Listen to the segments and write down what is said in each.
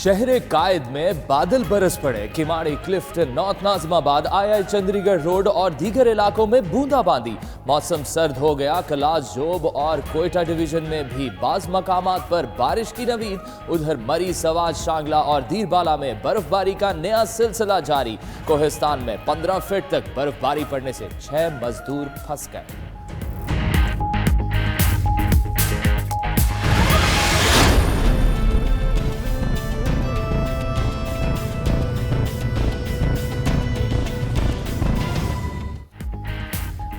शहरे कायद में बादल बरस पड़े। किमाड़ी, क्लिफ्टन, नॉर्थ नाज़िमाबाद, आई चंडीगढ़ रोड और दीगर इलाकों में बूंदाबांदी। मौसम सर्द हो गया। कलाश, जोब और कोयटा डिवीजन में भी बाज मकामात पर बारिश की नवीद। उधर मरी, सवाज, शांगला और दीरबाला में बर्फबारी का नया सिलसिला जारी। कोहिस्तान में 15 फीट तक बर्फबारी पड़ने से 6 मजदूर फंस गए।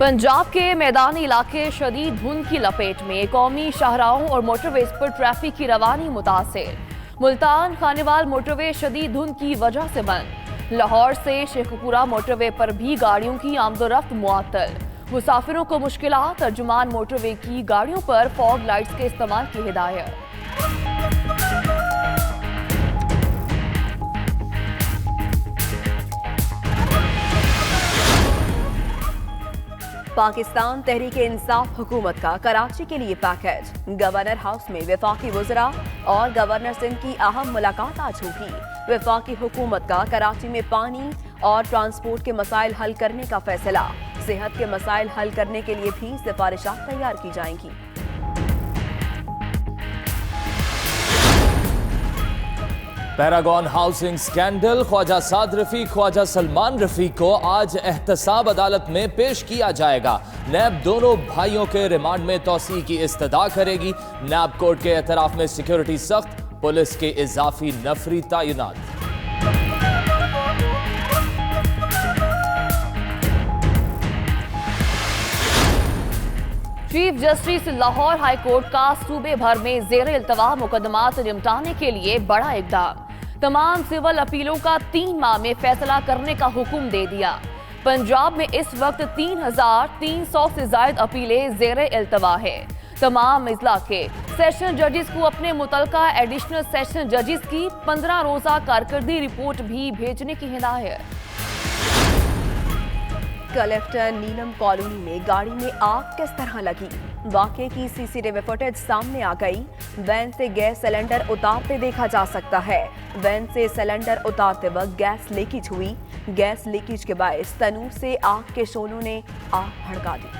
पंजाब के मैदानी इलाके शदीद धुंध की लपेट में। कौमी शाहराहों और मोटरवेज पर ट्रैफिक की रवानी मुतासिर। मुल्तान खानेवाल मोटरवे शदीद धुंध की वजह से बंद। लाहौर से शेखपुरा मोटरवे पर भी गाड़ियों की आमदोरफ्त मुअत्तल। मुसाफिरों को मुश्किलात। तर्जुमान मोटरवे की गाड़ियों पर फॉग लाइट्स के इस्तेमाल की हिदायत। पाकिस्तान तहरीक-ए-इंसाफ हुकूमत का कराची के लिए पैकेज। गवर्नर हाउस में वफाकी वज़रा और गवर्नर सिंध की अहम मुलाकात आज होगी। वफाकी हुकूमत का कराची में पानी और ट्रांसपोर्ट के मसाइल हल करने का फैसला। सेहत के मसाइल हल करने के लिए भी सिफारिशात तैयार की जाएंगी। Paragon housing scandal. Khawaja Saad Rafique, Khawaja Salman Rafique को आज एहतसाब अदालत में पेश किया जाएगा। नैब दोनों भाइयों के रिमांड में तौसी की इस्तदा करेगी। नैब कोर्ट के एतराफ में सिक्योरिटी सख्त। पुलिस के इजाफी नफरी तैनात। Chief justice Lahore high court का सूबे भर में जेर इल्तवा मुकदमात निपटाने के लिए बड़ा इकदाम। तमाम सिविल अपीलों का 3 माह में फैसला करने का हुक्म दे दिया। पंजाब में इस वक्त 3,300 से जायद अपीलें जेर इल्तवा है। तमाम इजला के सेशन जजेस को अपने मुतलका एडिशनल सेशन जजेस की 15 रोजा कारकर्दगी रिपोर्ट भी भेजने की हिदायत। कलेक्टर नीलम कॉलोनी में गाड़ी में आग किस तरह लगी? वाकये की सीसीटीवी फुटेज सामने आ गई। वैन से गैस सिलेंडर उतारते देखा जा सकता है। वैन से सिलेंडर उतारते वक्त गैस लीकेज हुई। गैस लीकेज के बायस तनूर से आग के शोलों ने आग भड़का दी।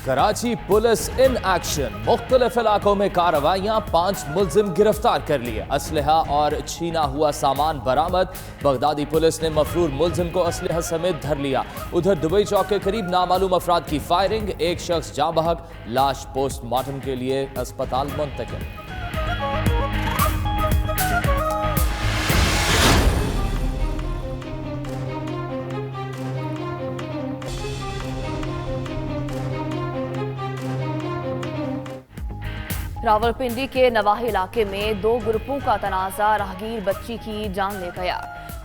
Karachi police in action. मुख्तलिफ इलाकों में कार्रवाइयां। 5 मुल्जिम गिरफ्तार कर लिए। असलहा और छीना हुआ सामान बरामद। बगदादी पुलिस ने मफरूर मुल्जिम को असलहा समेत धर लिया। उधर दुबई चौक के करीब नामालूम अफराद की फायरिंग। एक शख्स जाँ बहक। लाश पोस्टमार्टम के लिए अस्पताल मुंतकिल। रावलपिंडी के नवाही इलाके में 2 ग्रुपों का तनाजा राहगीर बच्ची की जान ले गया।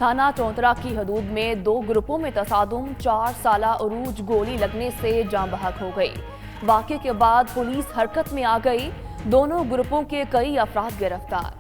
थाना चौंतरा की हदूद में 2 ग्रुपों में तसादुम। 4 साला उरूज गोली लगने से जान बहक हो गई। वाक़े के बाद पुलिस हरकत में आ गई। दोनों ग्रुपों के कई अफराद गिरफ्तार।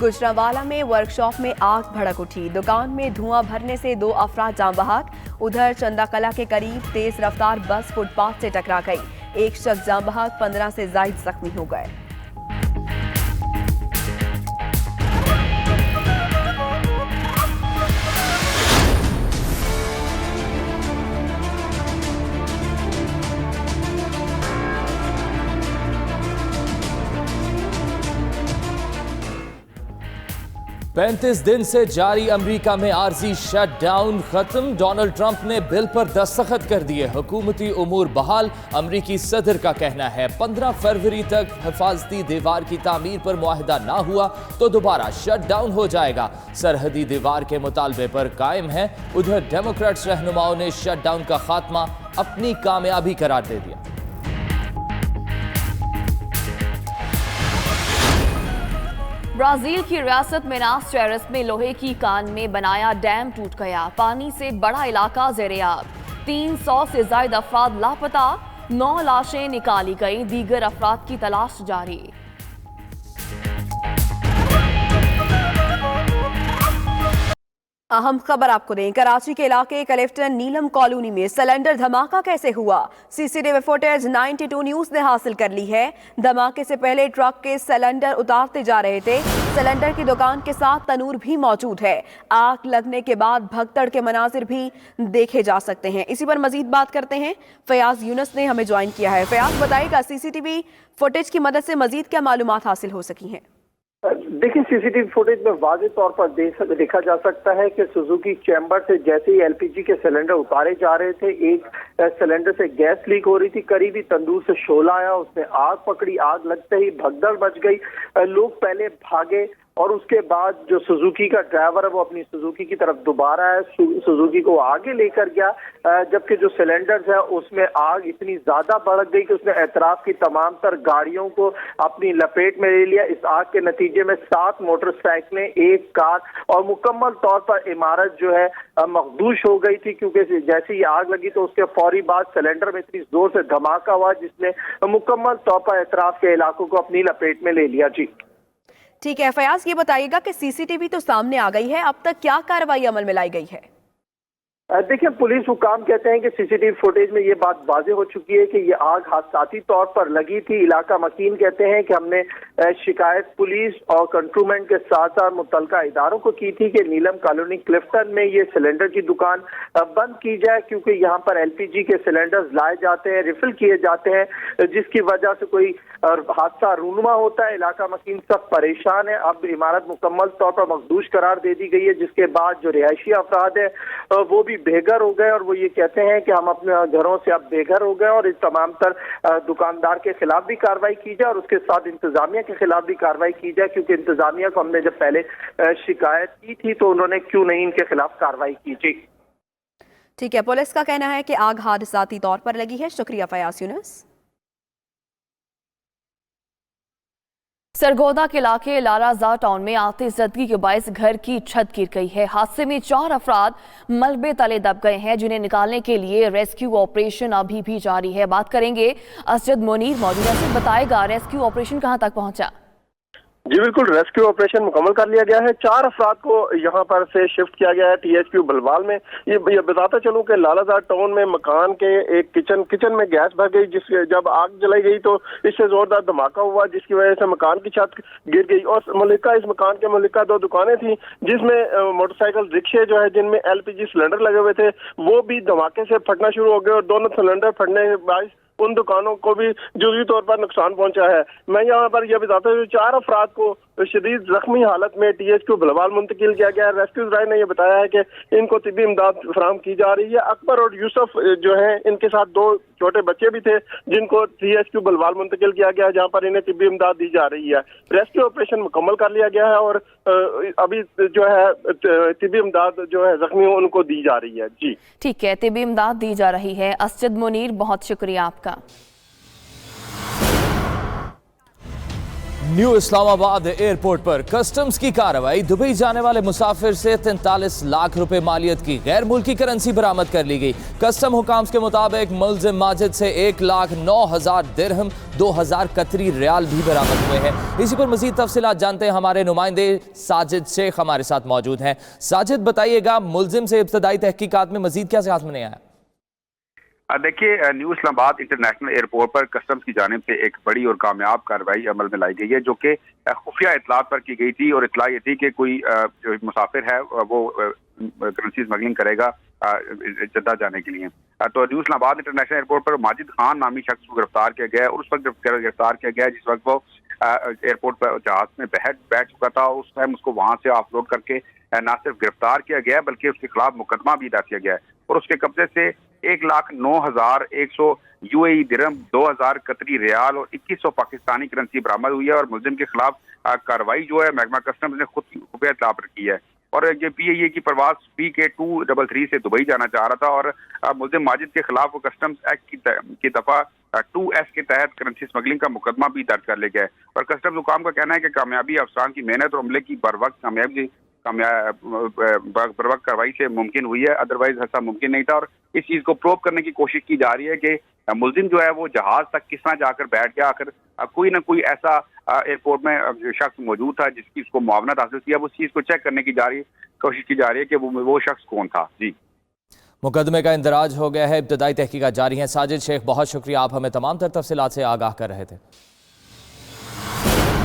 गुजरांवाला में वर्कशॉप में आग भड़क उठी। दुकान में धुआं भरने से 2 अफराद जाँ बहक। उधर चंदाकला के करीब तेज रफ्तार बस फुटपाथ से टकरा गई। एक शख्स जाँ बहक, 15 से ज्यादा जख्मी हो गए। पैंतीस दिन से जारी अमेरिका में आर्जी शटडाउन खत्म। डोनाल्ड ट्रंप ने बिल पर दस्तखत कर दिए। हुकूमती उमूर बहाल। अमेरिकी सदर का कहना है 15 फरवरी तक हिफाजती दीवार की तामीर पर मुआहिदा ना हुआ तो दोबारा शटडाउन हो जाएगा। सरहदी दीवार के मुतालबे पर कायम है। उधर डेमोक्रेट्स रहनुमाओं ने शटडाउन का खात्मा अपनी कामयाबी करार दे दिया। ब्राजील की रियासत मिनास टेरेस में लोहे की कान में बनाया डैम टूट गया। पानी से बड़ा इलाका ज़ेरे-आब। 300 से ज्यादा अफराद लापता। 9 लाशें निकाली गईं। दीगर अफराद की तलाश जारी। अहम खबर आपको दें, कराची के इलाके कलेक्टन नीलम कॉलोनी में सिलेंडर धमाका कैसे हुआ, सीसीटीवी फुटेज 92 न्यूज ने हासिल कर ली है। धमाके से पहले ट्रक के सिलेंडर उतारते जा रहे थे। सिलेंडर की दुकान के साथ तनूर भी मौजूद है। आग लगने के बाद भगदड़ के मनाजिर भी देखे जा सकते हैं। इसी पर मजीद बात करते हैं, फयाज यूनुस ने हमें ज्वाइन किया है। फयाज, बताइएगा सीसीटीवी फुटेज की मदद से मजीद क्या मालूमात हासिल हो सकी हैं? देखिए, सीसीटीवी फुटेज में वाज़ेह तौर पर देखा जा सकता है कि सुजुकी चैम्बर से जैसे ही एलपीजी के सिलेंडर उतारे जा रहे थे, एक सिलेंडर से गैस लीक हो रही थी। करीबी तंदूर से शोला आया, उसने आग पकड़ी। आग लगते ही भगदड़ मच गई। लोग पहले भागे और उसके बाद जो सुजुकी का ड्राइवर है वो अपनी सुजुकी की तरफ दोबारा है, सुजुकी को आगे लेकर गया। जबकि जो सिलेंडर्स है उसमें आग इतनी ज्यादा बढ़ गई कि उसने एतराफ की तमाम तर गाड़ियों को अपनी लपेट में ले लिया। इस आग के नतीजे में 7 मोटरसाइकिलें, 1 कार और मुकम्मल तौर पर इमारत जो है मखदूश हो गई थी, क्योंकि जैसे ही आग लगी तो उसके फौरी बाद सिलेंडर में इतनी जोर से धमाका हुआ जिसने मुकम्मल तौर पर एतराफ के इलाकों को अपनी लपेट में ले लिया। जी ठीक है फयाज, ये बताइएगा कि सीसीटीवी तो सामने आ गई है, अब तक क्या कार्रवाई अमल में लाई गई है? देखिए, पुलिस हुकाम कहते हैं कि सीसीटीवी फुटेज में ये बात वाज़ेह हो चुकी है कि ये आग हादसाती तौर पर लगी थी। इलाका मकीन कहते हैं कि हमने शिकायत पुलिस और कंट्रोलमेंट के साथ साथ मुतलका इदारों को की थी कि नीलम कॉलोनी क्लिफ्टन में ये सिलेंडर की दुकान बंद की जाए, क्योंकि यहाँ पर एलपीजी के सिलेंडर्स लाए जाते हैं, रिफिल किए जाते हैं, जिसकी वजह से कोई हादसा रूनुमा होता है। इलाका मकीन सब परेशान है। अब इमारत मुकम्मल तौर पर मखदूश करार दे दी गई है, जिसके बाद जो रिहायशी अफराद है वो भी बेघर हो गए और वो ये कहते हैं कि हम अपने घरों से अब बेघर हो गए और इस तमाम तर दुकानदार के खिलाफ भी कार्रवाई की जाए और उसके साथ इंतजामिया के खिलाफ भी कार्रवाई की जाए, क्योंकि इंतजामिया को हमने जब पहले शिकायत की थी तो उन्होंने क्यों नहीं इनके खिलाफ कार्रवाई की। थी ठीक है, पुलिस का कहना है कि आग हादसाती तौर पर लगी है। शुक्रिया फयाज यूनुस। सरगोदा के इलाके लालाजा टाउन में आतिशबाजी के बायस घर की छत गिर गई है। हादसे में 4 अफराद मलबे तले दब गए हैं, जिन्हें निकालने के लिए रेस्क्यू ऑपरेशन अभी भी जारी है। बात करेंगे, असजद मुनीर मौजूद है, बताएगा रेस्क्यू ऑपरेशन कहां तक पहुंचा? जी बिल्कुल, रेस्क्यू ऑपरेशन मुकम्मल कर लिया गया है। 4 अफराद को यहाँ पर से शिफ्ट किया गया है THQ बलवाल में। ये बताता चलूं कि लालाजार टाउन में मकान के एक किचन में गैस भर गई, जब आग जलाई गई तो इससे जोरदार धमाका हुआ, जिसकी वजह से मकान की छत गिर गई। और इस मकान के मलिका 2 दुकानें थी, जिसमें मोटरसाइकिल रिक्शे जो है जिनमें LPG सिलेंडर लगे हुए थे वो भी धमाके से फटना शुरू हो गए और दोनों सिलेंडर फटने के बाद उन दुकानों को भी जुज़वी तौर पर नुकसान पहुंचा है। मैं यहाँ पर यह बताता हूँ 4 अफराद को शदीद जख्मी हालत में THQ बलवाल मुंतकिल किया गया है। रेस्क्यू ड्राइव ने यह बताया है कि इनको तिब्बी इमदाद फराहम की जा रही है। अकबर और यूसुफ जो है इनके साथ 2 छोटे बच्चे भी थे, जिनको THQ बलवाल मुंतकिल किया गया है, जहाँ पर इन्हें तिब्बी इमदाद दी जा रही है। रेस्क्यू ऑपरेशन मुकम्मल कर लिया गया है और अभी जो है तिब्बी इमदाद जो है जख्मियों उनको दी जा रही है। जी ठीक है, तिब्बी इमदाद दी जा रही है। असजद मुनीर, बहुत शुक्रिया आपका। न्यू इस्लामाबाद एयरपोर्ट पर कस्टम्स की कार्रवाई। दुबई जाने वाले मुसाफिर से 43 लाख रुपए मालियत की गैर मुल्की करेंसी बरामद कर ली गई। कस्टम हुकाम के मुताबिक मुलजिम माजिद से 1,09,000 दिरहम 2,000 कतरी रियाल भी बरामद हुए हैं। इसी पर मजीद तफसीलात जानते हैं, हमारे नुमाइंदे साजिद शेख हमारे साथ मौजूद हैं। साजिद, बताइएगा, मुलजिम से इब्तदाई तहकीकात में मजीद क्या सामने आया? देखिए, न्यू इस्लामाबाद इंटरनेशनल एयरपोर्ट पर कस्टम्स की जानिब से एक बड़ी और कामयाब कार्रवाई अमल में लाई गई है, जो कि खुफिया इतलात पर की गई थी। और इतला ये थी कि कोई जो मुसाफिर है वो करेंसी स्मगलिंग करेगा जद्दा जाने के लिए। तो न्यू इस्लामाबाद इंटरनेशनल एयरपोर्ट पर माजिद खान नामी शख्स को गिरफ्तार किया गया। और उस वक्त गिरफ्तार किया गया जिस वक्त वो एयरपोर्ट पर जहाज में बैठ चुका था। उस टाइम उसको वहां से ऑफलोड करके न सिर्फ गिरफ्तार किया गया बल्कि उसके खिलाफ मुकदमा भी दर्ज किया गया है। और उसके कब्जे से 1,09,100 UAE दिरहम, 2,000 कतरी रियाल और 2100 पाकिस्तानी करेंसी बरामद हुई है। और मुलजिम के खिलाफ कार्रवाई जो है महकमा कस्टम्स ने खुद खुफिया इत्तला पर की है। और ये PIA की परवाज PK233 से दुबई जाना चाह रहा था और मुलजिम माजिद के खिलाफ कस्टम्स एक्ट की दफा 2S के तहत करेंसी स्मगलिंग का मुकदमा भी दर्ज कर लिया गया है। और कस्टम्स हुकाम का कहना है कि कामयाबी अफसरान की मेहनत और अमले की बर वक्त कामयाबी बर वक्त कार्रवाई से मुमकिन हुई है, अदरवाइज ऐसा मुमकिन नहीं था। और इस चीज को प्रूव करने की कोशिश की जा रही है कि मुलजिम जो है वो जहाज तक किस तरह जाकर बैठ गया, आखिर कोई ना कोई ऐसा एयरपोर्ट में शख्स मौजूद था जिसकी उसको मुआवनत हासिल थी। अब उस चीज को चेक करने की कोशिश की जा रही है कि वो शख्स कौन था। जी, मुकदमे का इंदराज हो गया है, इब्तदाई तहकीकात जारी है। साजिद शेख, बहुत शुक्रिया, आप हमें तमाम तर तफसीलात से आगाह कर रहे थे।